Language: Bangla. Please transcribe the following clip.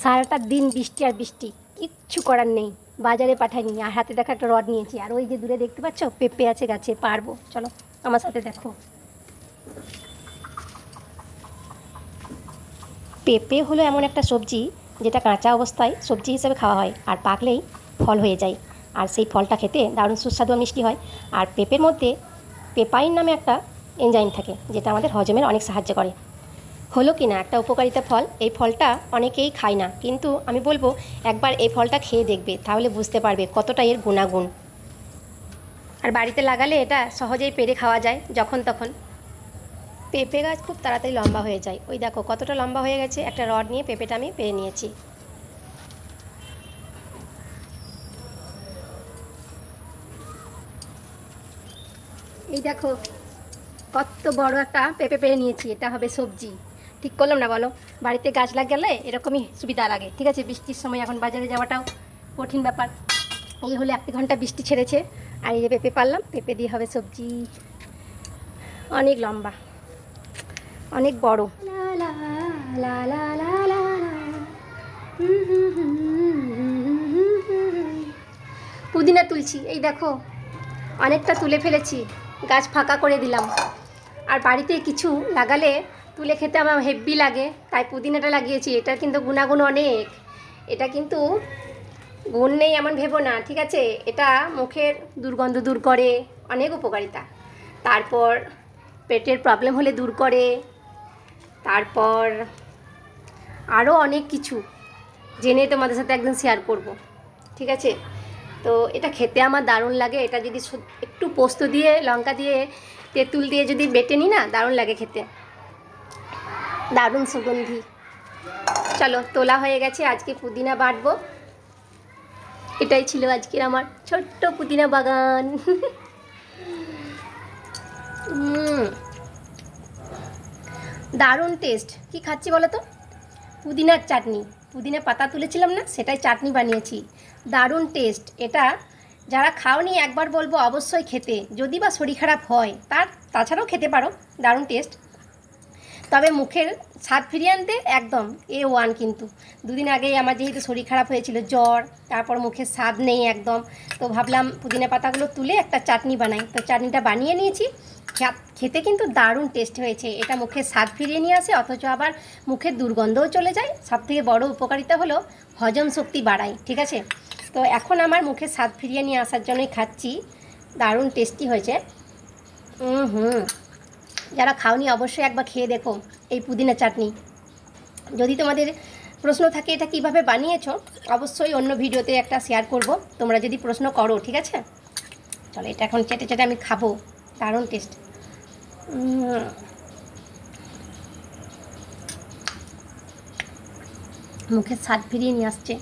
সারাটা দিন বৃষ্টি আর বৃষ্টি, কিচ্ছু করার নেই। বাজারে পাঠাইনি, আর হাতে দেখা একটা রড নিয়েছি। আর ওই যে দূরে দেখতে পাচ্ছ পেঁপে আছে গাছে, পারবো, চলো আমার সাথে দেখো। পেঁপে হলো এমন একটা সবজি যেটা কাঁচা অবস্থায় সবজি হিসেবে খাওয়া হয়, আর পাকলেই ফল হয়ে যায়। আর সেই ফলটা খেতে দারুণ সুস্বাদু আর মিষ্টি হয়। আর পেঁপের মধ্যে পেপাইন নামে একটা এনজাইম থাকে, যেটা আমাদের হজমের অনেক সাহায্য করে। হলো কি না একটা উপকারিতা ফল। এই ফলটা অনেকেই খায় না, কিন্তু আমি বলবো একবার এই ফলটা খেয়ে দেখবে, তাহলে বুঝতে পারবে কতটা এর গুণাগুণ। আর বাড়িতে লাগালে এটা সহজেই পেরে খাওয়া যায় যখন তখন। পেঁপে গাছ খুব তাড়াতাড়ি লম্বা হয়ে যায়। ওই দেখো কতটা লম্বা হয়ে গেছে। একটা রড নিয়ে পেঁপেটা আমি পেরে নিয়েছি। এই দেখো কত বড় একটা পেঁপে পেরে নিয়েছি। এটা হবে সবজি। ঠিক করলাম না বলো? বাড়িতে গাছ লাগালে এরকমই সুবিধা লাগে। ঠিক আছে, বৃষ্টির সময় এখন বাজারে যাওয়াটাও কঠিন ব্যাপার। এই হলে 1 ঘন্টা বৃষ্টি ছেড়েছে, আর এই যে পেঁপে পারলাম, পেঁপে দিয়ে হবে সবজি। অনেক লম্বা, অনেক বড়। পুদিনা তুলছি, এই দেখো অনেকটা তুলে ফেলেছি, গাছ ফাঁকা করে দিলাম। আর বাড়িতে কিছু লাগালে তুলে খেতে আমার হেব্বি লাগে, তাই পুদিনাটা লাগিয়েছি। এটা কিন্তু গুণাগুণ অনেক। এটা কিন্তু গুণ নেই এমন ভেবো না, ঠিক আছে? এটা মুখের দুর্গন্ধ দূর করে, অনেক উপকারিতা। তারপর পেটের প্রবলেম হলে দূর করে। তারপর আরও অনেক কিছু জেনে তোমাদের সাথে একদিন শেয়ার করব, ঠিক আছে? তো এটা খেতে আমার দারুণ লাগে। এটা যদি একটু পোস্ত দিয়ে, লঙ্কা দিয়ে, তেঁতুল দিয়ে যদি বেটে নিই না, দারুণ লাগে খেতে, দারুণ সুগন্ধি। চলো, তোলা হয়ে গেছে, আজকে পুদিনা বাটবো। এটাই ছিল আজকের আমার ছোট্ট পুদিনা বাগান। দারুণ টেস্ট। কি খাচ্ছি বলো তো? পুদিনার চাটনি। পুদিনা পাতা তুলেছিলাম না, সেটাই চাটনি বানিয়েছি। দারুণ টেস্ট। এটা যারা খাওনি একবার বলবো অবশ্যই খেতে, যদি বা শরীর খারাপ হয় তাছাড়াও খেতে পারো। দারুণ টেস্ট। তবে মুখের স্বাদ ফিরিয়ে আনতে একদম A1 কিন্তু। দুদিন আগেই আমার যেহেতু শরীর খারাপ হয়েছিল, জ্বর, তারপর মুখের স্বাদ নেই একদম, তো ভাবলাম পুদিনা পাতাগুলো তুলে একটা চাটনি বানাই। তো চাটনিটা বানিয়ে নিয়েছি। খেতে কিন্তু দারুণ টেস্ট হয়েছে। এটা মুখের স্বাদ ফিরিয়ে নিয়ে আসে, অথচ আবার মুখের দুর্গন্ধও চলে যায়। সবথেকে বড় উপকারিতা হলো হজম শক্তি বাড়ায়, ঠিক আছে? তো এখন আমার মুখের স্বাদ ফিরিয়ে নিয়ে আসার জন্যই খাচ্ছি। দারুণ টেস্টি হয়েছে। যারা খাওনি অবশ্যই একবার খেয়ে দেখো এই পুদিনা চাটনি। যদি তোমাদের প্রশ্ন থাকে এটা কিভাবে বানিয়েছো, অবশ্যই অন্য ভিডিওতে একটা শেয়ার করব, তোমরা যদি প্রশ্ন করো, ঠিক আছে? চলো, এটা এখন চেটে চেটে আমি খাবো। দারুণ টেস্ট। মুখের স্বাদ ফিরিয়ে নিয়ে আসছে।